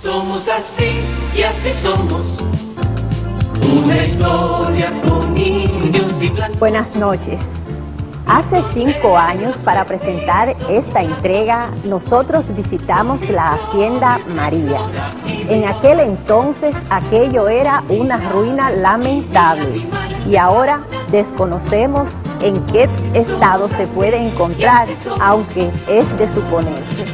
Somos así y así somos. Una historia con niños y blancos. Buenas noches. Hace 5 años, para presentar esta entrega, nosotros visitamos la Hacienda María. En aquel entonces, aquello era una ruina lamentable y ahora desconocemos en qué estado se puede encontrar, aunque es de suponerse.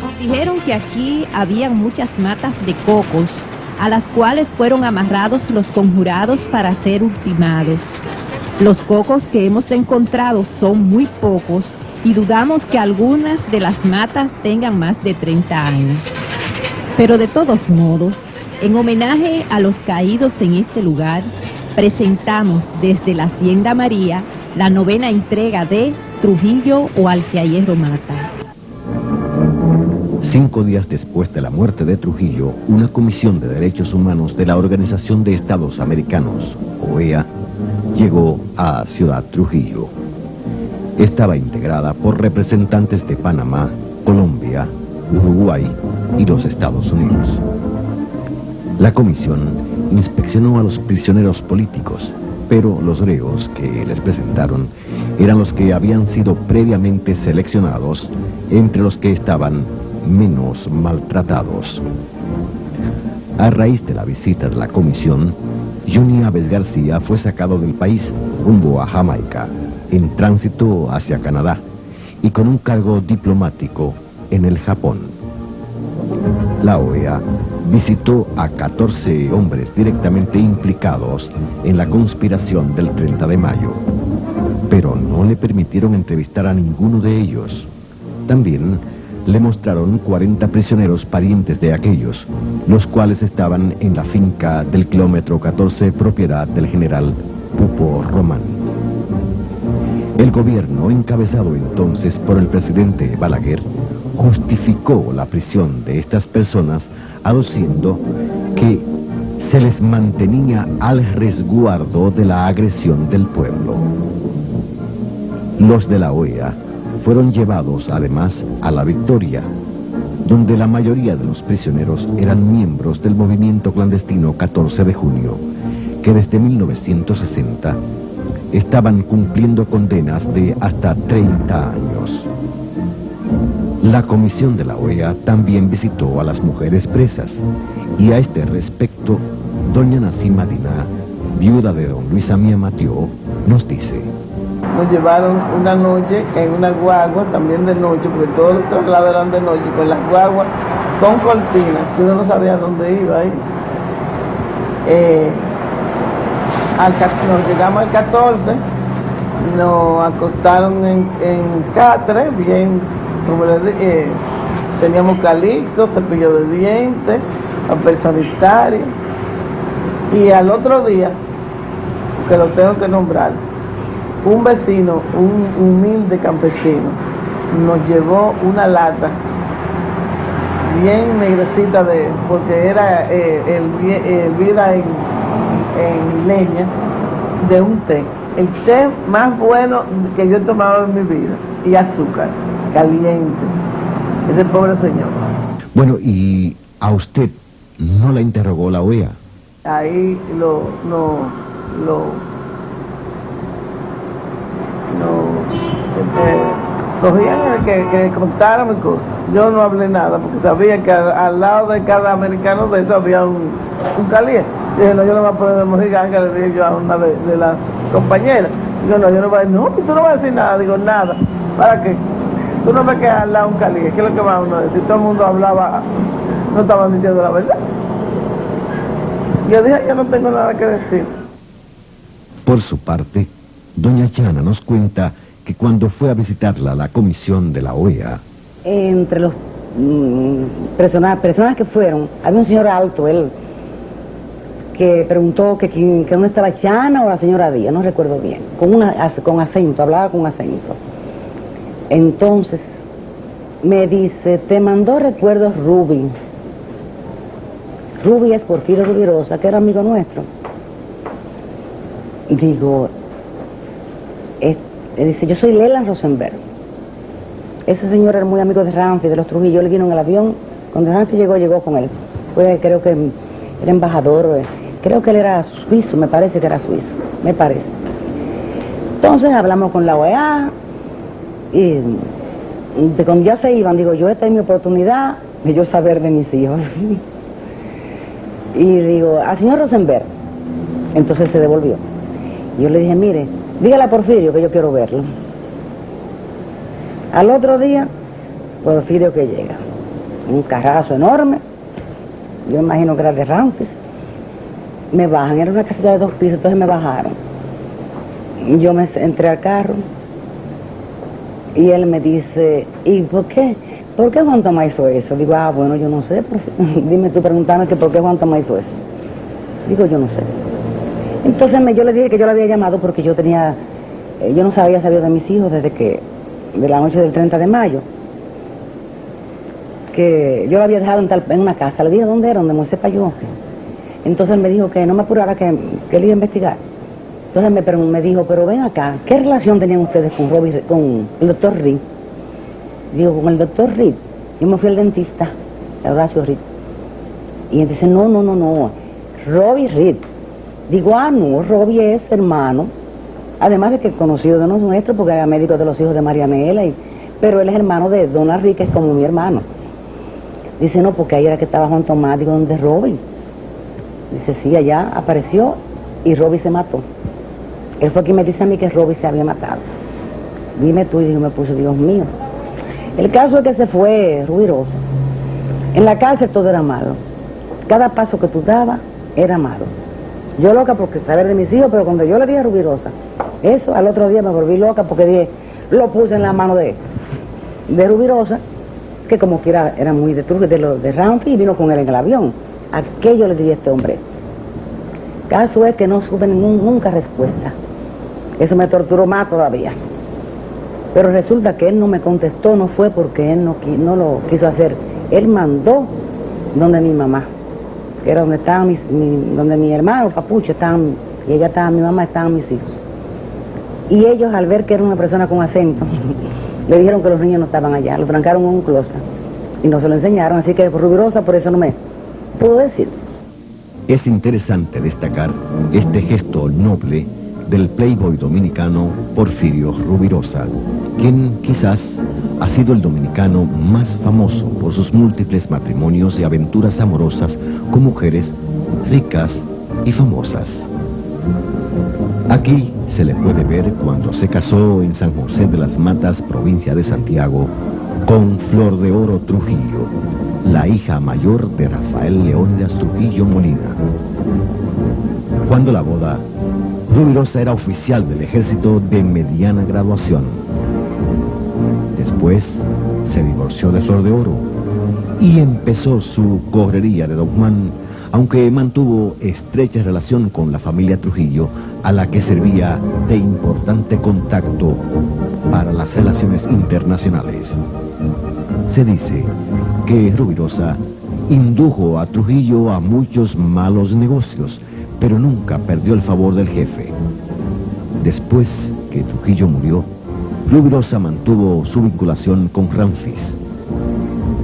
Nos dijeron que aquí habían muchas matas de cocos, a las cuales fueron amarrados los conjurados para ser ultimados. Los cocos que hemos encontrado son muy pocos y dudamos que algunas de las matas tengan más de 30 años. Pero de todos modos, en homenaje a los caídos en este lugar, presentamos desde la Hacienda María la 9ª entrega de Trujillo o al que a hierro mata. 5 días después de la muerte de Trujillo, una comisión de derechos humanos de la Organización de Estados Americanos, OEA, llegó a Ciudad Trujillo. Estaba integrada por representantes de Panamá, Colombia, Uruguay y los Estados Unidos. La comisión inspeccionó a los prisioneros políticos, pero los reos que les presentaron eran los que habían sido previamente seleccionados entre los que estaban menos maltratados. A raíz de la visita de la comisión, Johnny Aves García fue sacado del país rumbo a Jamaica, en tránsito hacia Canadá, y con un cargo diplomático en el Japón. La OEA visitó a 14 hombres directamente implicados en la conspiración del 30 de mayo, pero no le permitieron entrevistar a ninguno de ellos. También le mostraron 40 prisioneros parientes de aquellos, los cuales estaban en la finca del kilómetro 14, propiedad del general Pupo Román. El gobierno, encabezado entonces por el presidente Balaguer, justificó la prisión de estas personas aduciendo que se les mantenía al resguardo de la agresión del pueblo. Los de la OEA fueron llevados además a La Victoria, donde la mayoría de los prisioneros eran miembros del movimiento clandestino 14 de junio, que desde 1960 estaban cumpliendo condenas de hasta 30 años. La comisión de la OEA también visitó a las mujeres presas, y a este respecto, doña Nacima Diná, viuda de don Luis Amía Matió, nos dice: nos llevaron una noche en una guagua, también de noche, porque todos los traslados eran de noche, con las guaguas con cortinas, que uno no sabía dónde iba ahí. Nos llegamos al 14, nos acostaron en catre, bien, como les dije, teníamos calixto, cepillo de dientes, papel sanitario, y al otro día, que lo tengo que nombrar, un vecino, un humilde campesino, nos llevó una lata bien negrecita porque era hervida en leña, de un té. El té más bueno que yo he tomado en mi vida, y azúcar, caliente. Ese pobre señor. Bueno, ¿y a usted no la interrogó la OEA? Ahí cogían que contáramos cosas. Yo no hablé nada porque sabía que al lado de cada americano de eso había un caliente. Dije, no, yo no voy a poner de mojiganga, le dije yo a una de las compañeras. Digo, no, yo no voy a decir, no, tú no vas a decir nada. Digo, nada. ¿Para qué? Tú no ves que al lado un caliente. ¿Qué es lo que va uno a decir? Todo el mundo hablaba, no estaban diciendo la verdad. Yo dije, yo no tengo nada que decir. Por su parte, doña Chana nos cuenta que cuando fue a visitarla la comisión de la OEA, entre los personas que fueron, había un señor alto, él, que preguntó que dónde estaba Chana o la señora Díaz, no recuerdo bien, con acento, hablaba con acento. Entonces me dice, te mandó recuerdos Ruby. Ruby es Porfirio Rubirosa, que era amigo nuestro. Digo, dice, yo soy Leland Rosenberg. Ese señor era muy amigo de Ramfi, de los Trujillo. Él vino en el avión, cuando Ramfi llegó con él. fue, creo que el embajador, creo que él era suizo, me parece que era suizo, me parece. Entonces hablamos con la OEA y de cuando ya se iban, digo, yo esta es mi oportunidad de yo saber de mis hijos. Y digo, al señor Rosenberg, entonces se devolvió. Yo le dije, mire, dígale a Porfirio que yo quiero verlo. Al otro día, Porfirio que llega, un carrazo enorme, yo imagino que era de Ramfis, me bajan, era una casita de 2 pisos, entonces me bajaron. Yo me entré al carro y él me dice, ¿y por qué? ¿Por qué Juan Tomás hizo eso? Digo, bueno, yo no sé, dime tú, preguntame que por qué Juan Tomás hizo eso. Digo, yo no sé. Entonces yo le dije que yo lo había llamado porque yo no había sabido de mis hijos de la noche del 30 de mayo, que yo lo había dejado en una casa. Le dije, ¿dónde era? Donde Moisés Payó. Entonces él me dijo que no me apurara, que él iba a investigar. Entonces me dijo, pero ven acá, ¿qué relación tenían ustedes con el doctor Reed? Digo, con el doctor Reed. Yo me fui al dentista, a Horacio Reed. Y él dice, no, Robbie Reed. Digo, no, Robbie es hermano, además de que es conocido de nosotros, porque era médico de los hijos de Marianela, pero él es hermano de Dona Rica, que es como mi hermano. Dice, no, porque ahí era que estaba Juan Tomás. Digo, ¿dónde es Robbie? Dice, sí, allá apareció y Robbie se mató. Él fue quien me dice a mí que Robbie se había matado. Dime tú, y yo me puse, Dios mío. El caso es que se fue Rubirosa. En la cárcel todo era malo. Cada paso que tú dabas era malo. Yo loca porque saber de mis hijos, pero cuando yo le dije a Rubirosa, eso al otro día me volví loca porque dije, lo puse en la mano de Rubirosa, que como quiera era muy de Ramfi, y vino con él en el avión. Aquello le dije a este hombre. Caso es que no supe nunca respuesta. Eso me torturó más todavía. Pero resulta que él no me contestó, no fue porque él no lo quiso hacer. Él mandó donde mi mamá, que era donde estaban donde mi hermano, Papucho, estaban, y ella estaba, mi mamá, estaban mis hijos. Y ellos, al ver que era una persona con acento, le dijeron que los niños no estaban allá, lo trancaron en un closet y no se lo enseñaron, así que Rubirosa por eso no me pudo decir. Es interesante destacar este gesto noble del playboy dominicano Porfirio Rubirosa, quien quizás ha sido el dominicano más famoso por sus múltiples matrimonios y aventuras amorosas con mujeres ricas y famosas. Aquí se le puede ver cuando se casó en San José de las Matas, provincia de Santiago, con Flor de Oro Trujillo, la hija mayor de Rafael Leónidas Trujillo Molina. Cuando la boda, Rubirosa era oficial del ejército de mediana graduación. Después se divorció de Flor de Oro y empezó su correría de Don Juan, aunque mantuvo estrecha relación con la familia Trujillo, a la que servía de importante contacto para las relaciones internacionales. Se dice que Rubirosa indujo a Trujillo a muchos malos negocios, pero nunca perdió el favor del jefe. Después que Trujillo murió, Rubirosa mantuvo su vinculación con Ramfis.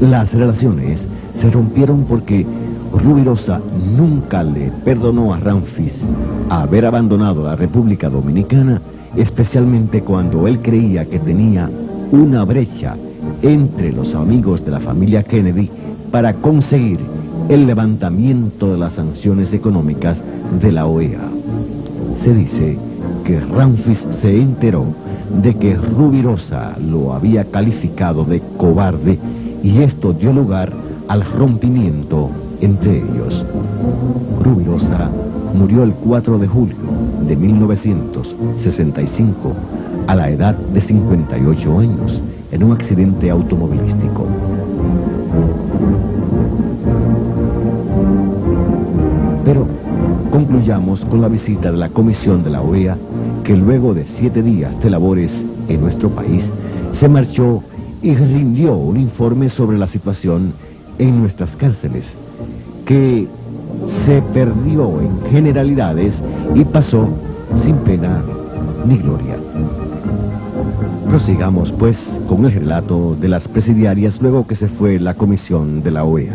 Las relaciones se rompieron porque Rubirosa nunca le perdonó a Ramfis haber abandonado la República Dominicana, especialmente cuando él creía que tenía una brecha entre los amigos de la familia Kennedy para conseguir el levantamiento de las sanciones económicas de la OEA. Se dice que Ramfis se enteró de que Rubirosa lo había calificado de cobarde y esto dio lugar al rompimiento entre ellos. Rubirosa murió el 4 de julio de 1965 a la edad de 58 años en un accidente automovilístico. Pero concluyamos con la visita de la comisión de la OEA, que luego de 7 días de labores en nuestro país, se marchó y rindió un informe sobre la situación en nuestras cárceles, que se perdió en generalidades y pasó sin pena ni gloria. Prosigamos, pues, con el relato de las presidiarias luego que se fue la comisión de la OEA.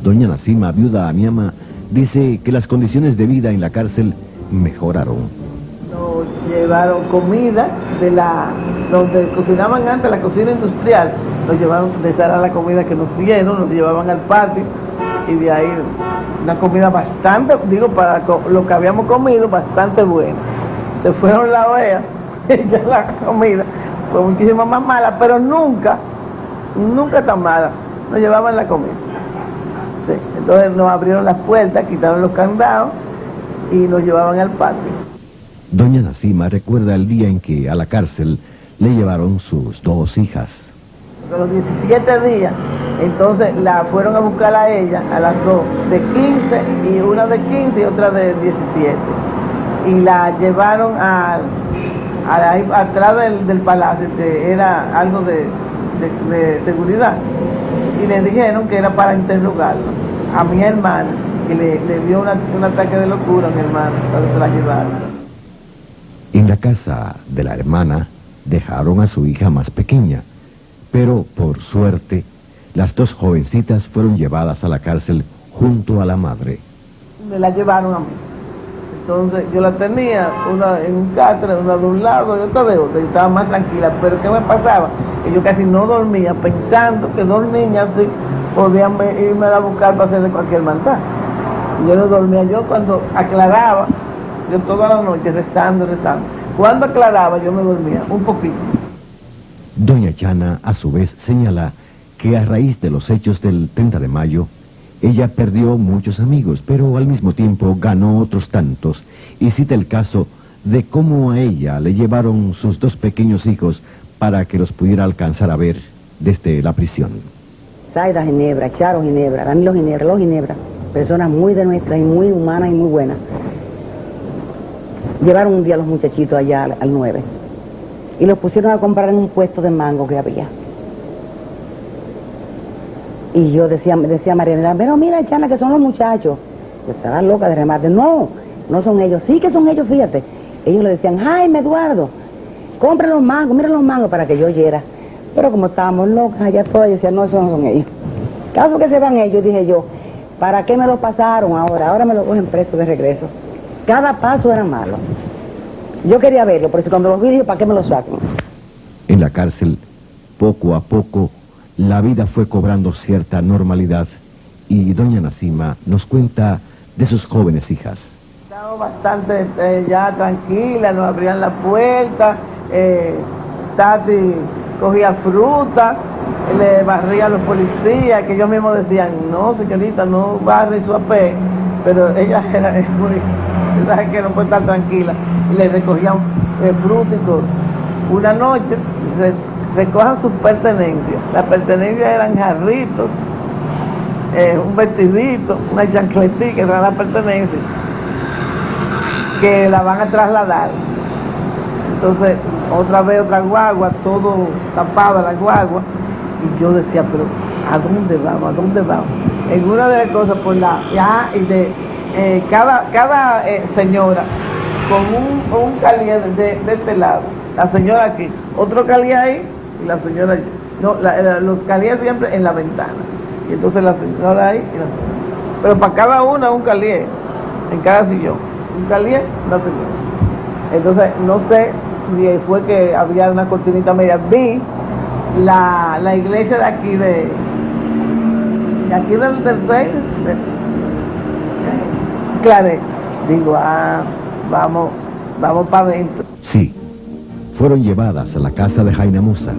Doña Nacima, viuda Amiama, dice que las condiciones de vida en la cárcel mejoraron. Nos llevaron comida de donde cocinaban antes, la cocina industrial. Nos llevaron, de esa era la comida que nos dieron, nos llevaban al patio y de ahí una comida bastante, digo, para lo que habíamos comido, bastante buena. Se fueron la OEA y ya la comida fue muchísimo más mala, pero nunca tan mala. Nos llevaban la comida. Sí. Entonces nos abrieron las puertas, quitaron los candados y nos llevaban al patio. Doña Nacima recuerda el día en que a la cárcel le llevaron sus 2 hijas. A los 17 días, entonces la fueron a buscar a ella, a las 2, de 15, y una de 15 y otra de 17. Y la llevaron atrás del palacio, que era algo de seguridad. Y le dijeron que era para interrogarlo a mi hermana, que le dio un ataque de locura a mi hermana, para que la llevaron. En la casa de la hermana dejaron a su hija más pequeña, pero por suerte las 2 jovencitas fueron llevadas a la cárcel junto a la madre. Me la llevaron a mí. Entonces yo la tenía, una en un catre, una de un lado y otra de otro, y estaba más tranquila. Pero ¿qué me pasaba? Que yo casi no dormía, pensando que 2 niñas sí podían irme a buscar para hacer de cualquier maldad. Yo no dormía. Yo cuando aclaraba, yo toda la noche rezando. Cuando aclaraba yo me dormía un poquito. Doña Chana, a su vez, señala que a raíz de los hechos del 30 de mayo, ella perdió muchos amigos, pero al mismo tiempo ganó otros tantos, y cita el caso de cómo a ella le llevaron sus 2 pequeños hijos para que los pudiera alcanzar a ver desde la prisión. Zaida Ginebra, Charo Ginebra, Danilo Ginebra, los Ginebra, personas muy de nuestras y muy humanas y muy buenas. Llevaron un día a los muchachitos allá al 9 y los pusieron a comprar en un puesto de mango que había. Y yo decía a Mariana, pero mira, Chana, que son los muchachos. Yo estaba loca de remate. No son ellos. Sí que son ellos, fíjate. Ellos le decían, Jaime, Eduardo, compre los mangos, mira los mangos para que yo oyera. Pero como estábamos locas allá todas, yo decía, no, esos no son ellos. Caso que se van ellos, dije yo, ¿para qué me lo pasaron ahora? Ahora me lo cogen preso de regreso. Cada paso era malo. Yo quería verlo, por eso cuando los vi dije, ¿para qué me lo sacan? En la cárcel, poco a poco, la vida fue cobrando cierta normalidad y doña Nacima nos cuenta de sus jóvenes hijas. Estaba bastante ya tranquila, nos abrían la puerta, Tati cogía fruta, le barría a los policías, que ellos mismos decían, no señorita, no barre su apé, pero ella era muy, sabes que no puede estar tranquila, y le recogían fruta y todo. Una noche recojan sus pertenencias, las pertenencias eran jarritos, un vestidito, una chancletita, eran las pertenencias, que la van a trasladar. Entonces, otra vez otra guagua, todo tapada la guagua, y yo decía, pero ¿a dónde vamos? ¿A dónde vamos? En una de las cosas, por cada señora con un calier de este lado, la señora aquí, otro calier ahí y la señora allí. No, los calier siempre en la ventana, y entonces la señora ahí y la señora. Pero para cada una un calier, en cada sillón, un calier, una señora. Entonces, no sé si fue que había una cortinita media. Vi la iglesia de aquí del rey, Claret. Digo, vamos para adentro. Sí, fueron llevadas a la casa de Jaina Musa,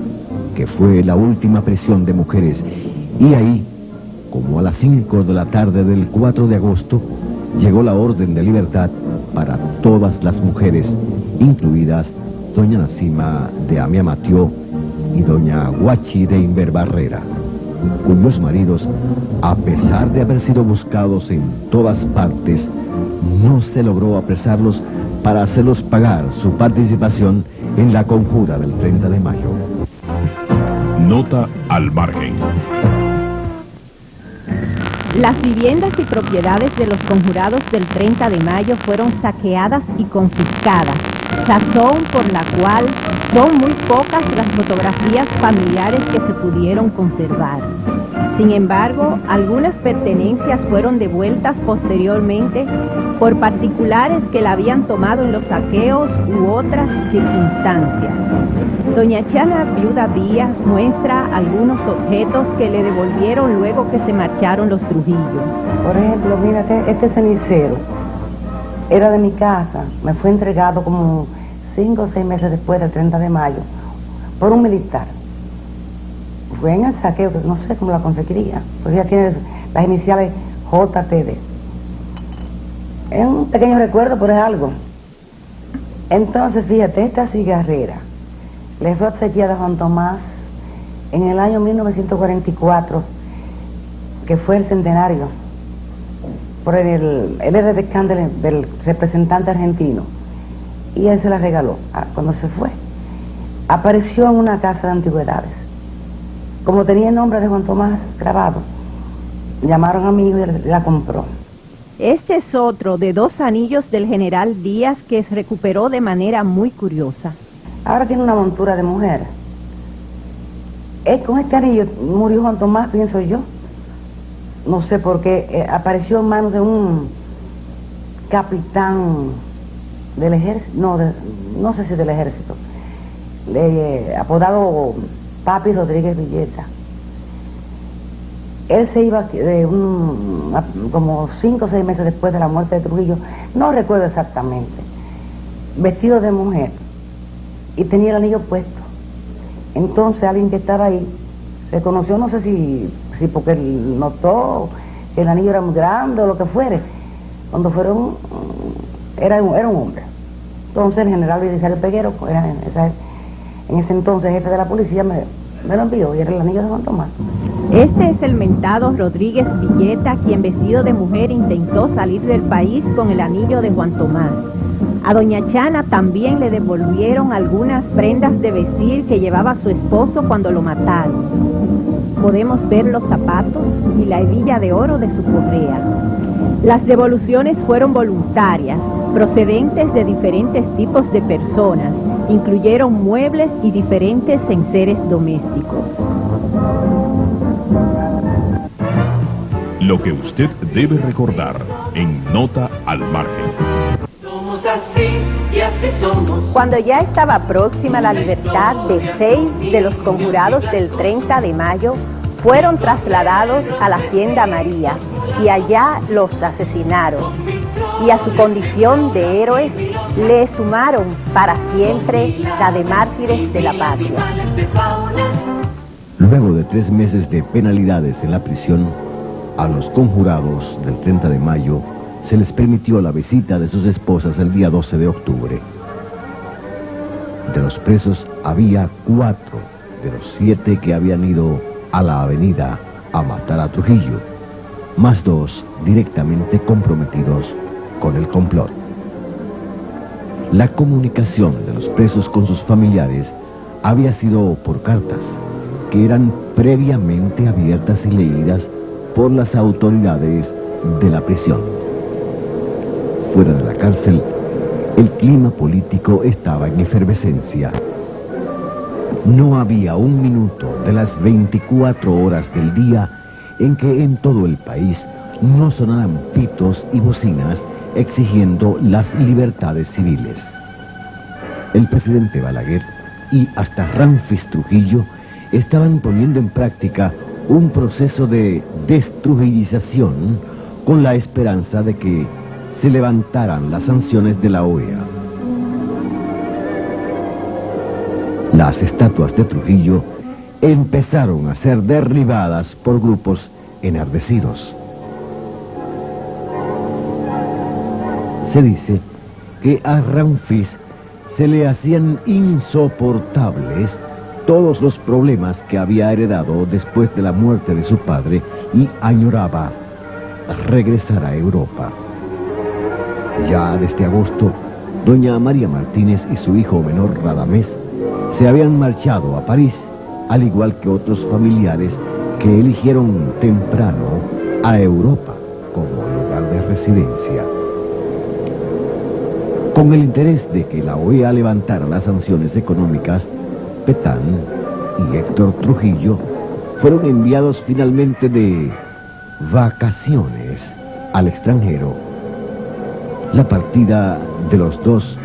que fue la última prisión de mujeres, y ahí, como a las 5 de la tarde del 4 de agosto, llegó la orden de libertad para todas las mujeres, incluidas doña Nacima de Amiamatió y doña Guachi de Inverbarrera, cuyos maridos, a pesar de haber sido buscados en todas partes, no se logró apresarlos para hacerlos pagar su participación en la conjura del 30 de mayo. Nota al margen. Las viviendas y propiedades de los conjurados del 30 de mayo fueron saqueadas y confiscadas, razón por la cual son muy pocas las fotografías familiares que se pudieron conservar. Sin embargo, algunas pertenencias fueron devueltas posteriormente por particulares que la habían tomado en los saqueos u otras circunstancias. Doña Chana Viuda Díaz muestra algunos objetos que le devolvieron luego que se marcharon los Trujillo. Por ejemplo, mírate, este cenicero era de mi casa, me fue entregado como 5 o 6 meses después del 30 de mayo por un militar. Fue en el saqueo, que no sé cómo la conseguiría, porque ya tiene las iniciales JTD. Es un pequeño recuerdo, pero es algo. Entonces, fíjate, esta cigarrera le fue obsequiada a Juan Tomás en el año 1944, que fue el centenario, por él era decán del representante argentino, y él se la regaló cuando se fue. Apareció en una casa de antigüedades. Como tenía el nombre de Juan Tomás grabado, llamaron a mi hijo y la compró. Este es otro de 2 anillos del general Díaz que se recuperó de manera muy curiosa. Ahora tiene una montura de mujer. Con este anillo murió Juan Tomás, pienso yo. No sé por qué, apareció en manos de un capitán del ejército, no sé si del ejército, apodado Papi Rodríguez Villeta. Él se iba como 5 o 6 meses después de la muerte de Trujillo, no recuerdo exactamente, vestido de mujer, y tenía el anillo puesto. Entonces alguien que estaba ahí reconoció, no sé si porque él notó que el anillo era muy grande o lo que fuere. Cuando fueron, era un hombre. Entonces el general Belisario Peguero, era en ese entonces jefe de la policía, me lo envió y era el anillo de Juan Tomás. Este es el mentado Rodríguez Villeta, quien vestido de mujer intentó salir del país con el anillo de Juan Tomás. A doña Chana también le devolvieron algunas prendas de vestir que llevaba su esposo cuando lo mataron. Podemos ver los zapatos y la hebilla de oro de su correa. Las devoluciones fueron voluntarias, procedentes de diferentes tipos de personas, incluyeron muebles y diferentes enseres domésticos. Lo que usted debe recordar en Nota al Margen. Somos así y así somos. Cuando ya estaba próxima la libertad de 6 de los conjurados del 30 de mayo, fueron trasladados a la Hacienda María y allá los asesinaron. Y a su condición de héroes le sumaron para siempre la de mártires de la patria. Luego de 3 meses de penalidades en la prisión, a los conjurados del 30 de mayo se les permitió la visita de sus esposas el día 12 de octubre. De los presos había 4 de los 7 que habían ido a la avenida a matar a Trujillo, más 2 directamente comprometidos con el complot. La comunicación de los presos con sus familiares había sido por cartas, que eran previamente abiertas y leídas por las autoridades de la prisión. Fuera de la cárcel, el clima político estaba en efervescencia. No había un minuto de las 24 horas del día en que en todo el país no sonaran pitos y bocinas exigiendo las libertades civiles. El presidente Balaguer y hasta Ramfis Trujillo estaban poniendo en práctica un proceso de destrujillización con la esperanza de que se levantaran las sanciones de la OEA. Las estatuas de Trujillo empezaron a ser derribadas por grupos enardecidos. Se dice que a Ramfis se le hacían insoportables todos los problemas que había heredado después de la muerte de su padre y añoraba regresar a Europa. Ya desde agosto, doña María Martínez y su hijo menor Radamés se habían marchado a París, al igual que otros familiares que eligieron temprano a Europa como lugar de residencia. Con el interés de que la OEA levantara las sanciones económicas, Petán y Héctor Trujillo fueron enviados finalmente de vacaciones al extranjero. La partida de los dos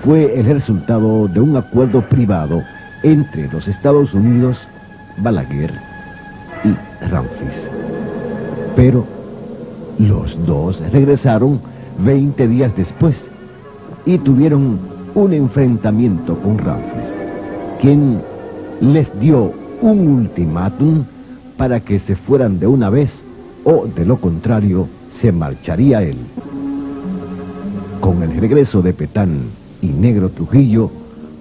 fue el resultado de un acuerdo privado entre los Estados Unidos, Balaguer y Ramfis. Pero los dos regresaron 20 días después y tuvieron un enfrentamiento con Ramfis, quien les dio un ultimátum para que se fueran de una vez o de lo contrario se marcharía él. Con el regreso de Petán y Negro Trujillo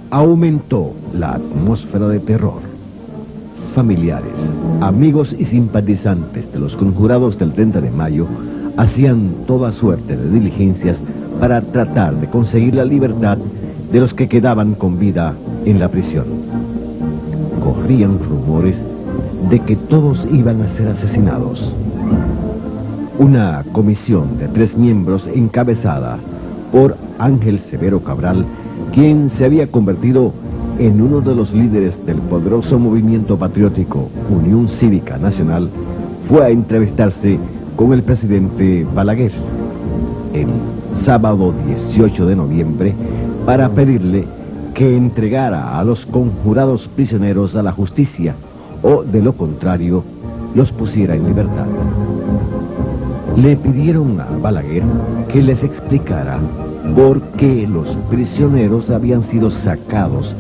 aumentó la atmósfera de terror. Familiares, amigos y simpatizantes de los conjurados del 30 de mayo hacían toda suerte de diligencias para tratar de conseguir la libertad de los que quedaban con vida en la prisión. Corrían rumores de que todos iban a ser asesinados. Una comisión de 3 miembros encabezada por Ángel Severo Cabral, quien se había convertido en uno de los líderes del poderoso movimiento patriótico Unión Cívica Nacional, fue a entrevistarse con el presidente Balaguer el sábado 18 de noviembre para pedirle que entregara a los conjurados prisioneros a la justicia o, de lo contrario, los pusiera en libertad. Le pidieron a Balaguer que les explicara por qué los prisioneros habían sido sacados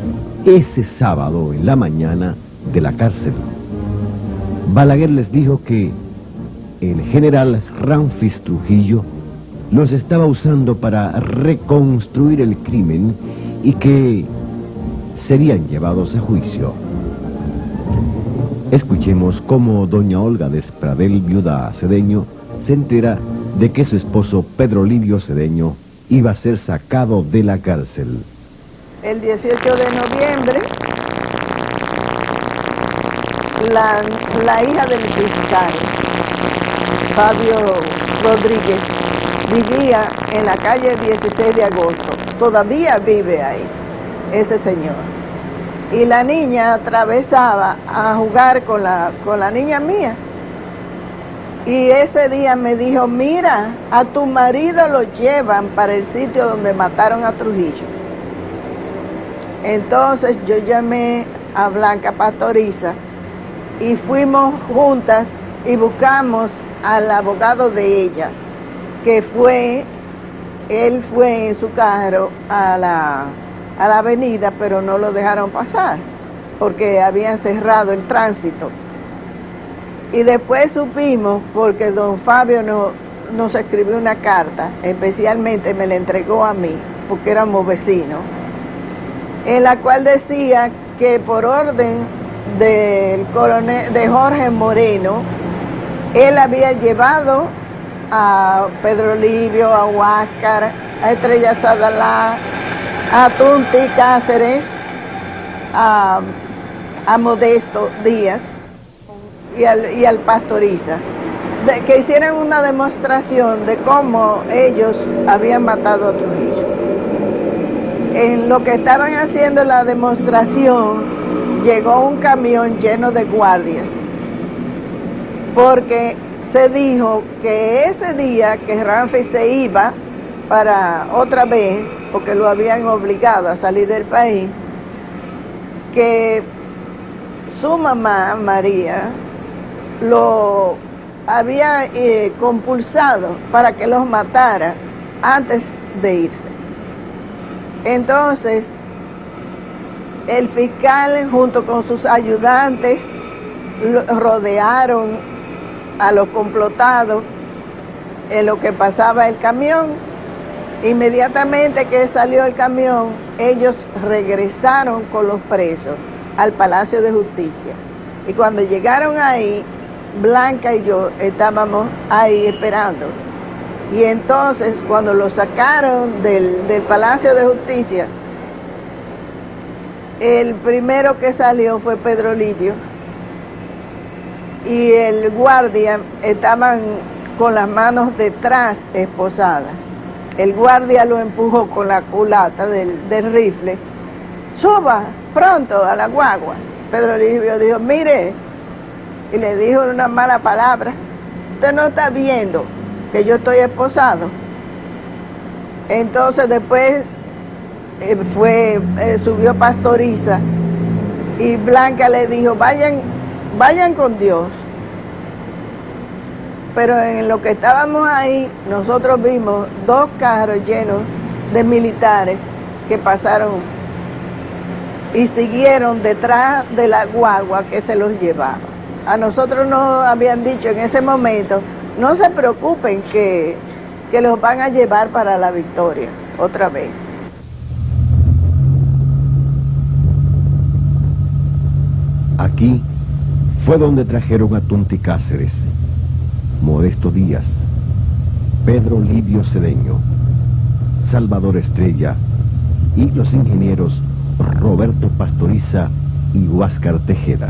ese sábado en la mañana de la cárcel. Balaguer les dijo que el general Ramfis Trujillo los estaba usando para reconstruir el crimen y que serían llevados a juicio. Escuchemos cómo doña Olga Despradel, viuda Cedeño, se entera de que su esposo Pedro Livio Cedeño iba a ser sacado de la cárcel. El 18 de noviembre, la hija del fiscal, Fabio Rodríguez, vivía en la calle 16 de agosto. Todavía vive ahí, ese señor. Y la niña atravesaba a jugar con la niña mía. Y ese día me dijo, mira, a tu marido lo llevan para el sitio donde mataron a Trujillo. Entonces yo llamé a Blanca Pastoriza y fuimos juntas y buscamos al abogado de ella, que él fue en su carro a la avenida, pero no lo dejaron pasar porque habían cerrado el tránsito. Y después supimos, porque don Fabio nos escribió una carta, especialmente me la entregó a mí, porque éramos vecinos, en la cual decía que por orden del coronel, de Jorge Moreno, él había llevado a Pedro Livio, a Huáscar, a Estrella Sadalá, a Tunti Cáceres, a Modesto Díaz y al Pastoriza, que hicieran una demostración de cómo ellos habían matado a Trujillo. En lo que estaban haciendo la demostración, llegó un camión lleno de guardias, porque se dijo que ese día que Ramfis se iba para otra vez, porque lo habían obligado a salir del país, que su mamá, María, lo había compulsado para que los matara antes de irse. Entonces, el fiscal junto con sus ayudantes rodearon a los complotados en lo que pasaba el camión. Inmediatamente que salió el camión, ellos regresaron con los presos al Palacio de Justicia. Y cuando llegaron ahí, Blanca y yo estábamos ahí esperando. Y entonces, cuando lo sacaron del Palacio de Justicia, el primero que salió fue Pedro Livio, y el guardia estaban con las manos detrás esposadas. El guardia lo empujó con la culata del rifle. ¡Suba pronto a la guagua! Pedro Livio dijo, mire, y le dijo una mala palabra. Usted no está viendo que yo estoy esposado. Entonces después subió Pastoriza y Blanca le dijo, vayan con Dios. Pero en lo que estábamos ahí, nosotros vimos 2 carros llenos de militares que pasaron y siguieron detrás de la guagua que se los llevaba. A nosotros nos habían dicho en ese momento, no se preocupen que los van a llevar para la victoria otra vez. Aquí fue donde trajeron a Tunti Cáceres, Modesto Díaz, Pedro Livio Cedeño, Salvador Estrella y los ingenieros Roberto Pastoriza y Huáscar Tejeda.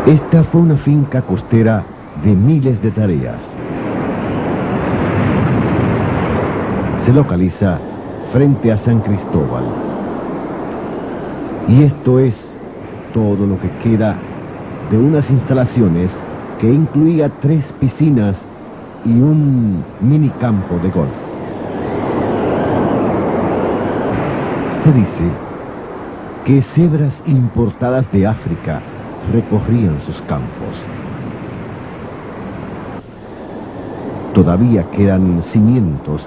Esta fue una finca costera de miles de tareas. Se localiza frente a San Cristóbal. Y esto es todo lo que queda de unas instalaciones que incluía 3 piscinas y un minicampo de golf. Se dice que cebras importadas de África recorrían sus campos. Todavía quedan cimientos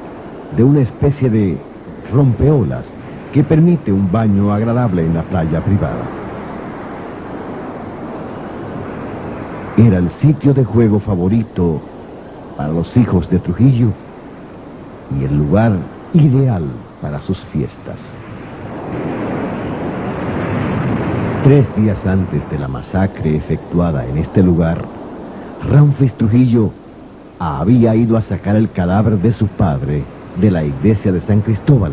de una especie de rompeolas que permite un baño agradable en la playa privada. Era el sitio de juego favorito para los hijos de Trujillo y el lugar ideal para sus fiestas. 3 días antes de la masacre efectuada en este lugar, Ramfis Trujillo había ido a sacar el cadáver de su padre de la iglesia de San Cristóbal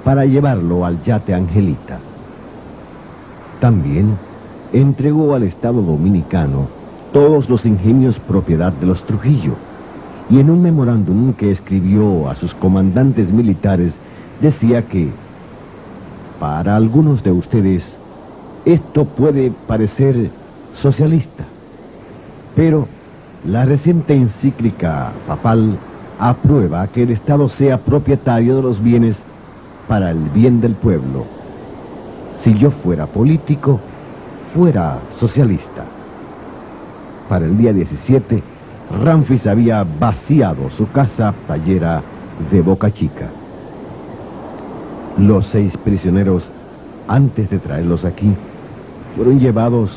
para llevarlo al yate Angelita. También entregó al Estado Dominicano todos los ingenios propiedad de los Trujillo, y en un memorándum que escribió a sus comandantes militares decía que para algunos de ustedes esto puede parecer socialista, pero la reciente encíclica papal aprueba que el Estado sea propietario de los bienes para el bien del pueblo. Si yo fuera político, fuera socialista. Para el día 17, Ramfis había vaciado su casa playera de Boca Chica. Los 6 prisioneros, antes de traerlos aquí, fueron llevados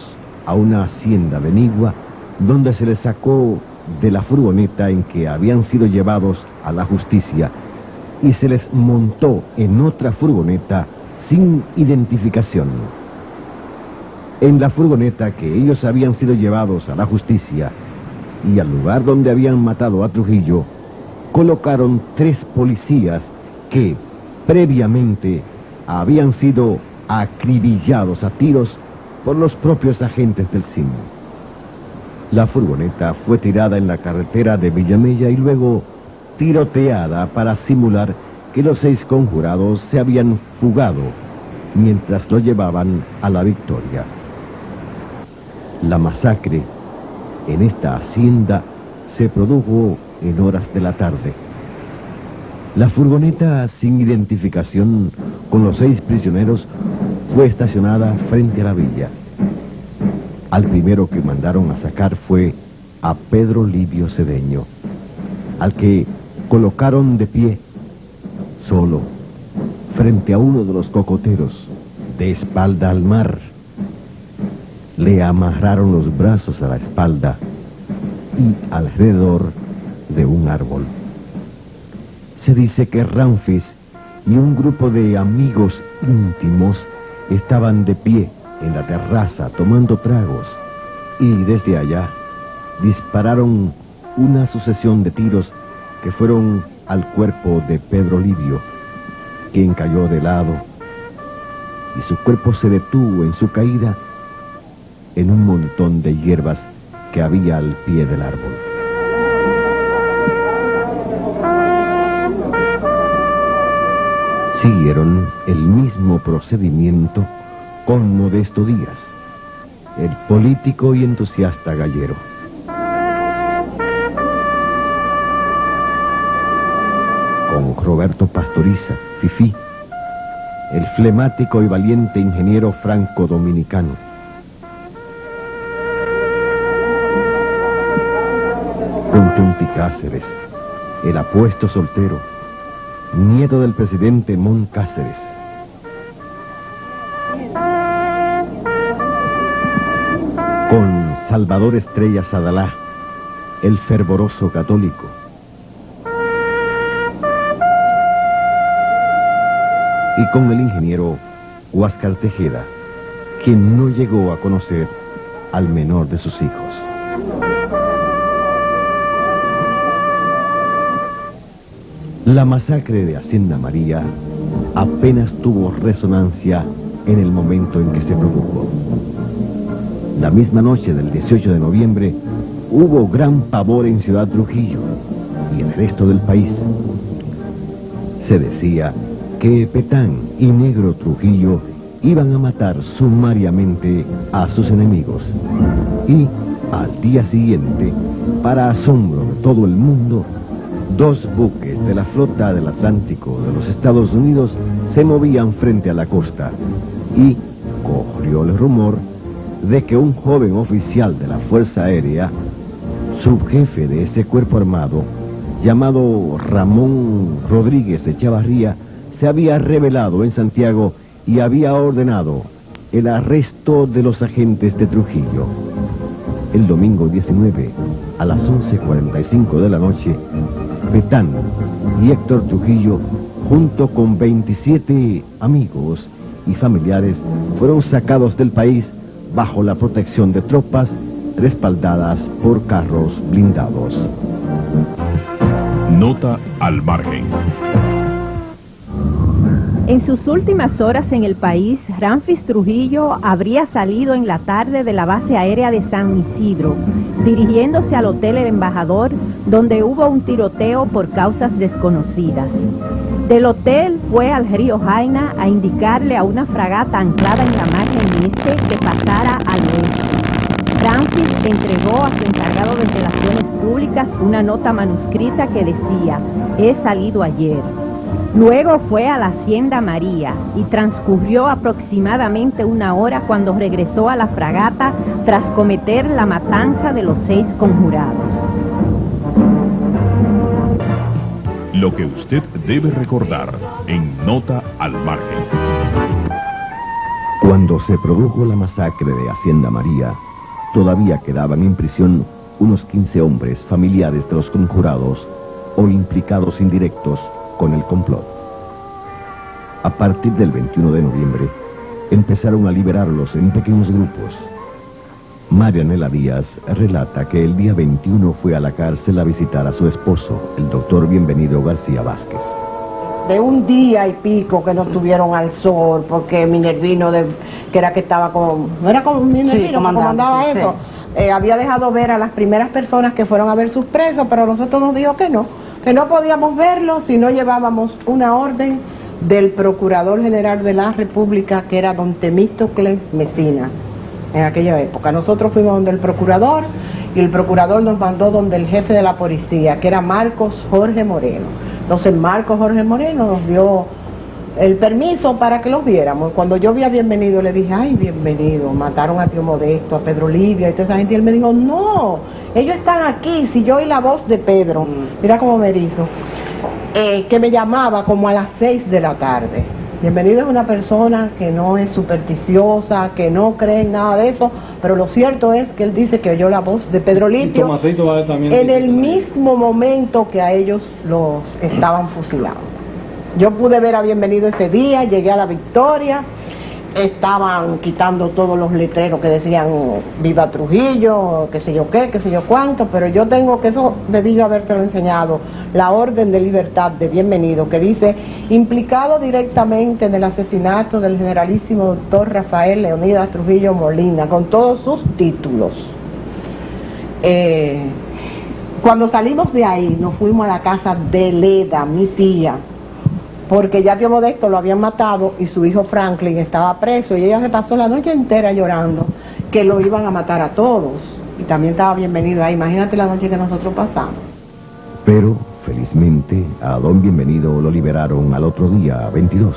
a una hacienda de Nigua, donde se les sacó de la furgoneta en que habían sido llevados a la justicia y se les montó en otra furgoneta sin identificación. En la furgoneta que ellos habían sido llevados a la justicia y al lugar donde habían matado a Trujillo, colocaron 3 policías que previamente habían sido acribillados a tiros por los propios agentes del CIM. La furgoneta fue tirada en la carretera de Villamella y luego tiroteada para simular que los 6 conjurados se habían fugado mientras lo llevaban a la victoria. La masacre en esta hacienda se produjo en horas de la tarde. La furgoneta sin identificación con los 6 prisioneros fue estacionada frente a la villa. Al primero que mandaron a sacar fue a Pedro Livio Cedeño, al que colocaron de pie, solo, frente a uno de los cocoteros, de espalda al mar. Le amarraron los brazos a la espalda y alrededor de un árbol. Se dice que Ramfis y un grupo de amigos íntimos estaban de pie en la terraza tomando tragos y desde allá dispararon una sucesión de tiros que fueron al cuerpo de Pedro Livio, quien cayó de lado y su cuerpo se detuvo en su caída en un montón de hierbas que había al pie del árbol. Siguieron el mismo procedimiento con Modesto Díaz, el político y entusiasta gallero. Con Roberto Pastoriza, Fifí, el flemático y valiente ingeniero franco-dominicano. Con Tumpi Cáceres, el apuesto soltero, nieto del presidente Mon Cáceres. Con Salvador Estrella Sadalá, el fervoroso católico. Y con el ingeniero Huáscar Tejeda, quien no llegó a conocer al menor de sus hijos. La masacre de Hacienda María apenas tuvo resonancia en el momento en que se produjo. La misma noche del 18 de noviembre hubo gran pavor en Ciudad Trujillo y el resto del país. Se decía que Petán y Negro Trujillo iban a matar sumariamente a sus enemigos. Y al día siguiente, para asombro de todo el mundo, 2 buques de la flota del Atlántico de los Estados Unidos se movían frente a la costa y corrió el rumor de que un joven oficial de la Fuerza Aérea, subjefe de ese cuerpo armado, llamado Ramón Rodríguez Echavarría, se había rebelado en Santiago y había ordenado el arresto de los agentes de Trujillo. El domingo 19, a las 11:45 de la noche, Petán y Héctor Trujillo, junto con 27 amigos y familiares, fueron sacados del país bajo la protección de tropas respaldadas por carros blindados. Nota al margen. En sus últimas horas en el país, Ramfis Trujillo habría salido en la tarde de la base aérea de San Isidro, dirigiéndose al Hotel El Embajador, donde hubo un tiroteo por causas desconocidas. Del hotel fue al río Jaina a indicarle a una fragata anclada en la margen este que pasara al oeste. Ramfis entregó a su encargado de relaciones públicas una nota manuscrita que decía: "He salido ayer". Luego fue a la Hacienda María y transcurrió aproximadamente 1 hora cuando regresó a la fragata tras cometer la matanza de los 6 conjurados. Lo que usted debe recordar en Nota al margen. Cuando se produjo la masacre de Hacienda María, todavía quedaban en prisión unos 15 hombres familiares de los conjurados o implicados indirectos con el complot. A partir del 21 de noviembre, empezaron a liberarlos en pequeños grupos. Marianela Díaz relata que el día 21 fue a la cárcel a visitar a su esposo, el doctor Bienvenido García Vázquez. De un día y pico que no tuvieron al sol, porque Minervino, que era que estaba con... ¿No era con Minervino que comandaba eso? Sí. Había dejado ver a las primeras personas que fueron a ver sus presos, pero nosotros nos dijo que no podíamos verlos si no llevábamos una orden del Procurador General de la República, que era don Temístocles Mesina, en aquella época. Nosotros fuimos donde el Procurador, y el Procurador nos mandó donde el jefe de la policía, que era Marcos Jorge Moreno. Entonces Marcos Jorge Moreno nos dio el permiso para que los viéramos. Cuando yo vi a Bienvenido, le dije: "Ay, Bienvenido, mataron a Tío Modesto, a Pedro Livia y toda esa gente", y él me dijo: "No, ellos están aquí, si yo oí la voz de Pedro". Mira cómo me hizo. Que me llamaba como a las 6 de la tarde. Bienvenido es una persona que no es supersticiosa, que no cree en nada de eso, pero lo cierto es que él dice que oyó la voz de Pedro Lipio en el mismo momento que a ellos los estaban fusilando. Yo pude ver a Bienvenido ese día, llegué a la Victoria, estaban quitando todos los letreros que decían "Viva Trujillo", qué sé yo qué, qué sé yo cuánto, pero yo tengo que, eso debí yo habértelo enseñado, la orden de libertad de Bienvenido, que dice: "Implicado directamente en el asesinato del generalísimo doctor Rafael Leonidas Trujillo Molina", con todos sus títulos. Cuando salimos de ahí, nos fuimos a la casa de Leda, mi tía, porque ya tío Modesto lo habían matado y su hijo Franklin estaba preso y ella se pasó la noche entera llorando que lo iban a matar a todos. Y también estaba Bienvenido ahí, imagínate la noche que nosotros pasamos. Pero, felizmente, a don Bienvenido lo liberaron al otro día, 22.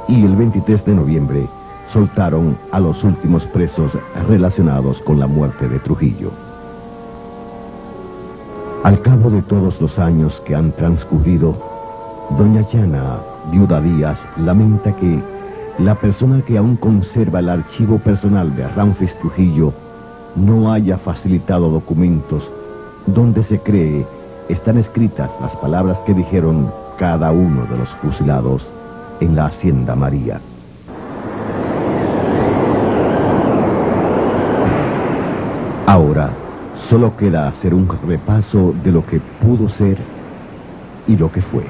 Y el 23 de noviembre soltaron a los últimos presos relacionados con la muerte de Trujillo. Al cabo de todos los años que han transcurrido, doña Chana, viuda Díaz, lamenta que la persona que aún conserva el archivo personal de Ramfis Trujillo no haya facilitado documentos donde se cree están escritas las palabras que dijeron cada uno de los fusilados en la Hacienda María. Ahora, solo queda hacer un repaso de lo que pudo ser y lo que fue.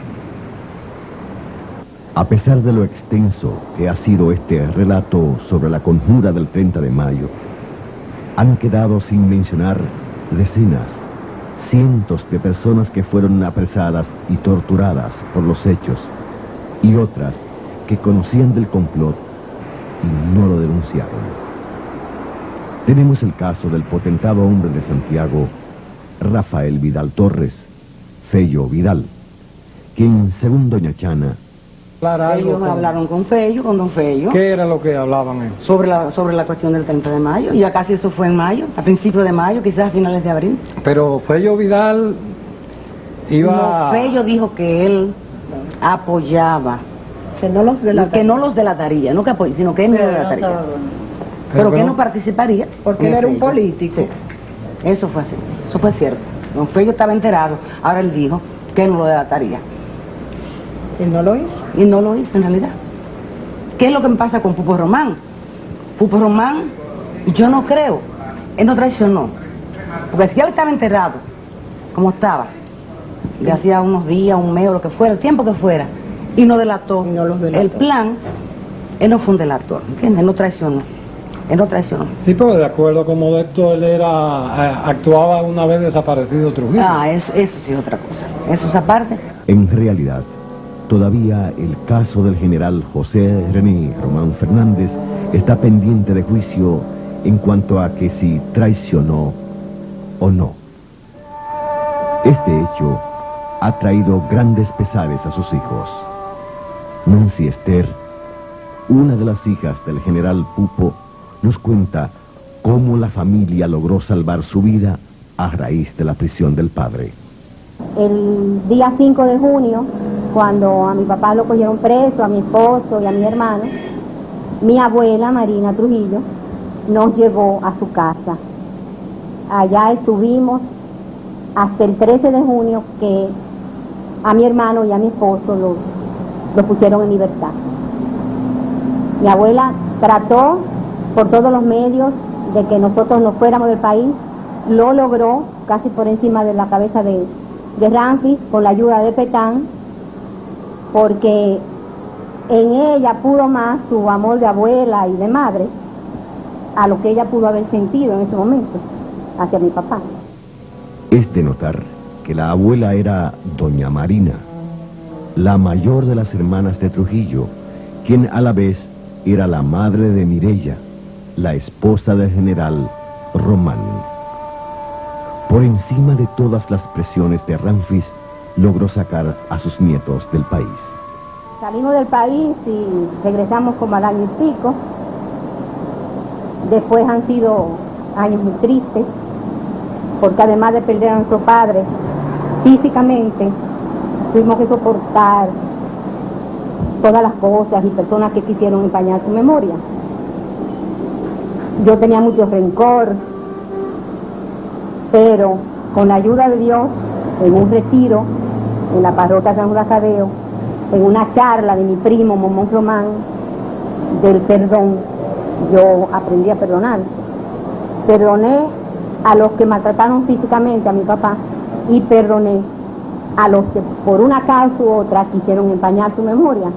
A pesar de lo extenso que ha sido este relato sobre la conjura del 30 de mayo, han quedado sin mencionar decenas, cientos de personas que fueron apresadas y torturadas por los hechos, y otras que conocían del complot y no lo denunciaron. Tenemos el caso del potentado hombre de Santiago, Rafael Vidal Torres, Fello Vidal, quien, según doña Chana, ellos hablaron con Fello, con don Fello. ¿Qué era lo que hablaban ellos? Sobre la cuestión del 30 de mayo, y ya casi eso fue en mayo, a principios de mayo, quizás a finales de abril. Pero Fello Vidal iba... No, Fello dijo que él apoyaba, Que no los delataría. que no los delataría, no que apoyaba, sino que él no delataría. Pero que no participaría. Porque él era un político. Sí. Eso fue así, eso fue cierto. Don Fello estaba enterado, ahora él dijo que no lo delataría. ¿Y no lo hizo? Y no lo hizo en realidad. ¿Qué es lo que me pasa con Pupo Román? Pupo Román, yo no creo, él no traicionó. Porque si él estaba enterrado, como estaba, de hacía unos días, un mes o lo que fuera, el tiempo que fuera, y no delató, Y no los delató. el plan, él no fue un delator, ¿entiendes? Él no traicionó. Él no traicionó. Sí, pero de acuerdo con Modesto, él era actuaba una vez desaparecido Trujillo. Eso sí es otra cosa. Eso es aparte. en realidad, todavía el caso del general José René Román Fernández está pendiente de juicio en cuanto a que si traicionó o no. Este hecho ha traído grandes pesares a sus hijos. Nancy Esther, una de las hijas del general Pupo, nos cuenta cómo la familia logró salvar su vida a raíz de la prisión del padre. El día 5 de junio, cuando a mi papá lo cogieron preso, a mi esposo y a mi hermano, mi abuela, Marina Trujillo, nos llevó a su casa. Allá estuvimos hasta el 13 de junio, que a mi hermano y a mi esposo los pusieron en libertad. Mi abuela trató por todos los medios de que nosotros nos fuéramos del país, lo logró casi por encima de la cabeza de Ramfis, con la ayuda de Petán, porque en ella pudo más su amor de abuela y de madre a lo que ella pudo haber sentido en ese momento hacia mi papá. Es de notar que la abuela era doña Marina, la mayor de las hermanas de Trujillo, quien a la vez era la madre de Mireya, la esposa del general Román. Por encima de todas las presiones de Ramfis, logró sacar a sus nietos del país. Salimos del país y regresamos como al año y pico. Después han sido años muy tristes, porque además de perder a nuestro padre físicamente, tuvimos que soportar todas las cosas y personas que quisieron empañar su memoria. Yo tenía mucho rencor, pero con la ayuda de Dios, en un retiro en la parroquia San Juan Tadeo, en una charla de mi primo Momón Román del perdón, yo aprendí a perdonar. Perdoné a los que maltrataron físicamente a mi papá y perdoné a los que por una causa u otra quisieron empañar su memoria,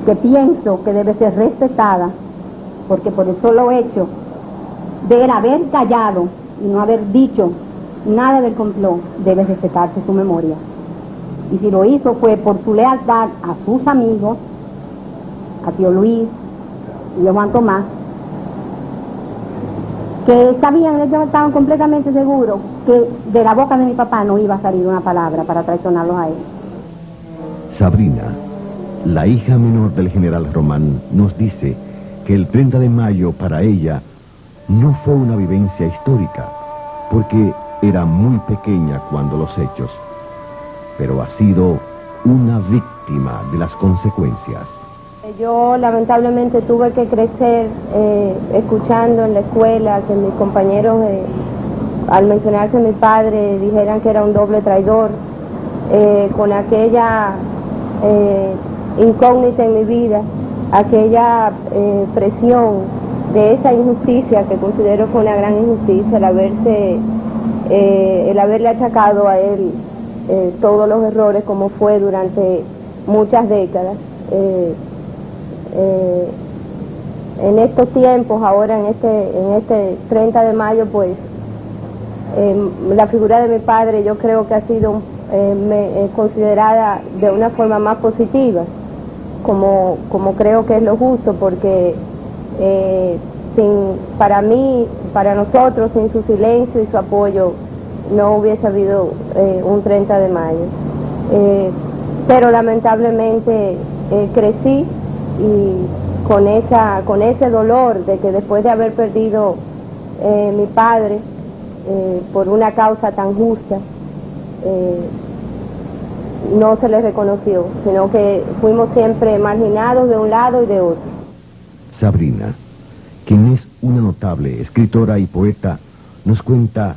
que pienso que debe ser respetada, porque por el solo hecho de él haber callado y no haber dicho nada del complot, debe respetarse su memoria. Y si lo hizo fue por su lealtad a sus amigos, a tío Luis y a Juan Tomás, que sabían, ellos estaban completamente seguros que de la boca de mi papá no iba a salir una palabra para traicionarlos a él. Sabrina, la hija menor del general Román, nos dice que el 30 de mayo para ella no fue una vivencia histórica, porque era muy pequeña cuando los hechos, pero ha sido una víctima de las consecuencias. Yo lamentablemente tuve que crecer escuchando en la escuela que mis compañeros, al mencionarse mi padre, dijeran que era un doble traidor, con aquella incógnita en mi vida, aquella presión de esa injusticia que considero fue una gran injusticia, el haberle achacado a él todos los errores como fue durante muchas décadas. En estos tiempos, ahora en este 30 de mayo, pues la figura de mi padre yo creo que ha sido considerada de una forma más positiva, como creo que es lo justo, porque para mí, para nosotros, sin su silencio y su apoyo, no hubiese habido un 30 de mayo. Pero lamentablemente crecí y con ese dolor de que después de haber perdido mi padre por una causa tan justa, no se le reconoció, sino que fuimos siempre marginados de un lado y de otro. Sabrina, quien es una notable escritora y poeta, nos cuenta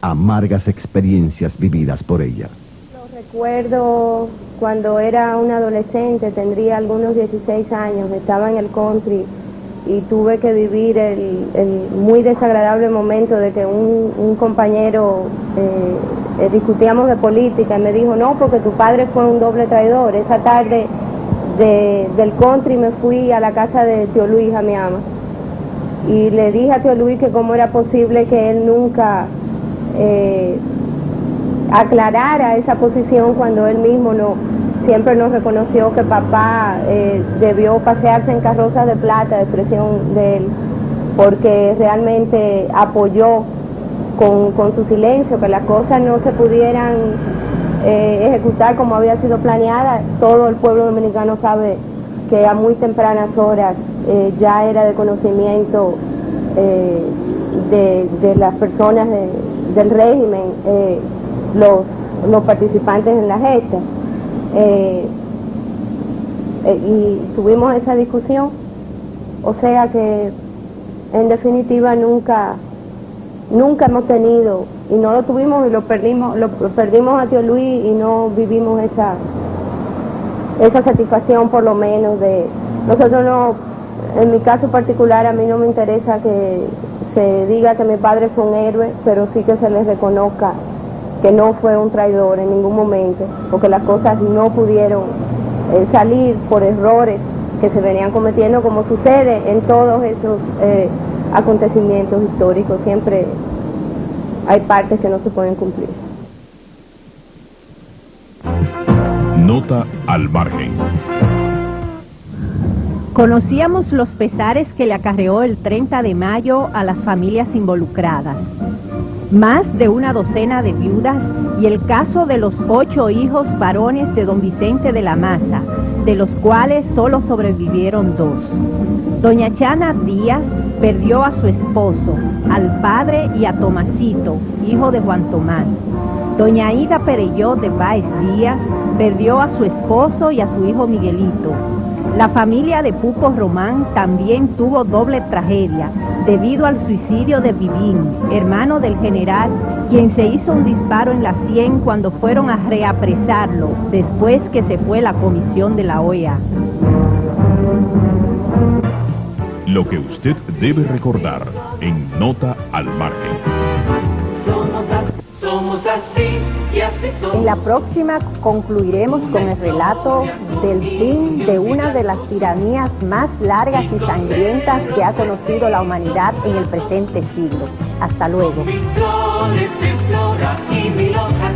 amargas experiencias vividas por ella. Lo recuerdo cuando era una adolescente, tendría algunos 16 años, estaba en el country y tuve que vivir el muy desagradable momento de que un compañero discutíamos de política y me dijo, no, porque tu padre fue un doble traidor. Esa tarde del country me fui a la casa de tío Luis, a mi ama, y le dije a tío Luis que cómo era posible que él nunca aclarara esa posición cuando él mismo siempre nos reconoció que papá debió pasearse en carrozas de plata, expresión de él, porque realmente apoyó con su silencio que las cosas no se pudieran ejecutar como había sido planeada. Todo el pueblo dominicano sabe que a muy tempranas horas ya era de conocimiento de las personas del régimen, los participantes en la gesta, y tuvimos esa discusión. O sea que en definitiva nunca hemos tenido, y no lo tuvimos y lo perdimos a tío Luis, y no vivimos esa satisfacción, por lo menos, de nosotros. No, en mi caso particular, a mí no me interesa que se diga que mi padre fue un héroe, pero sí que se le reconozca que no fue un traidor en ningún momento, porque las cosas no pudieron salir por errores que se venían cometiendo, como sucede en todos esos acontecimientos históricos. Siempre hay partes que no se pueden cumplir. Nota al margen. Conocíamos los pesares que le acarreó el 30 de mayo a las familias involucradas. Más de una docena de viudas y el caso de los 8 hijos varones de don Vicente de la Maza, de los cuales solo sobrevivieron 2. Doña Chana Díaz perdió a su esposo, al padre y a Tomasito, hijo de Juan Tomás. Doña Ida Perelló de Báez Díaz perdió a su esposo y a su hijo Miguelito. La familia de Puco Román también tuvo doble tragedia debido al suicidio de Vivín, hermano del general, quien se hizo un disparo en la sien cuando fueron a reapresarlo después que se fue la comisión de la OEA. Lo que usted debe recordar en Nota al margen. Somos así y así somos. En la próxima concluiremos con el relato del fin de una de las tiranías más largas y sangrientas que ha conocido la humanidad en el presente siglo. Hasta luego. Flores de flora y mil hojas.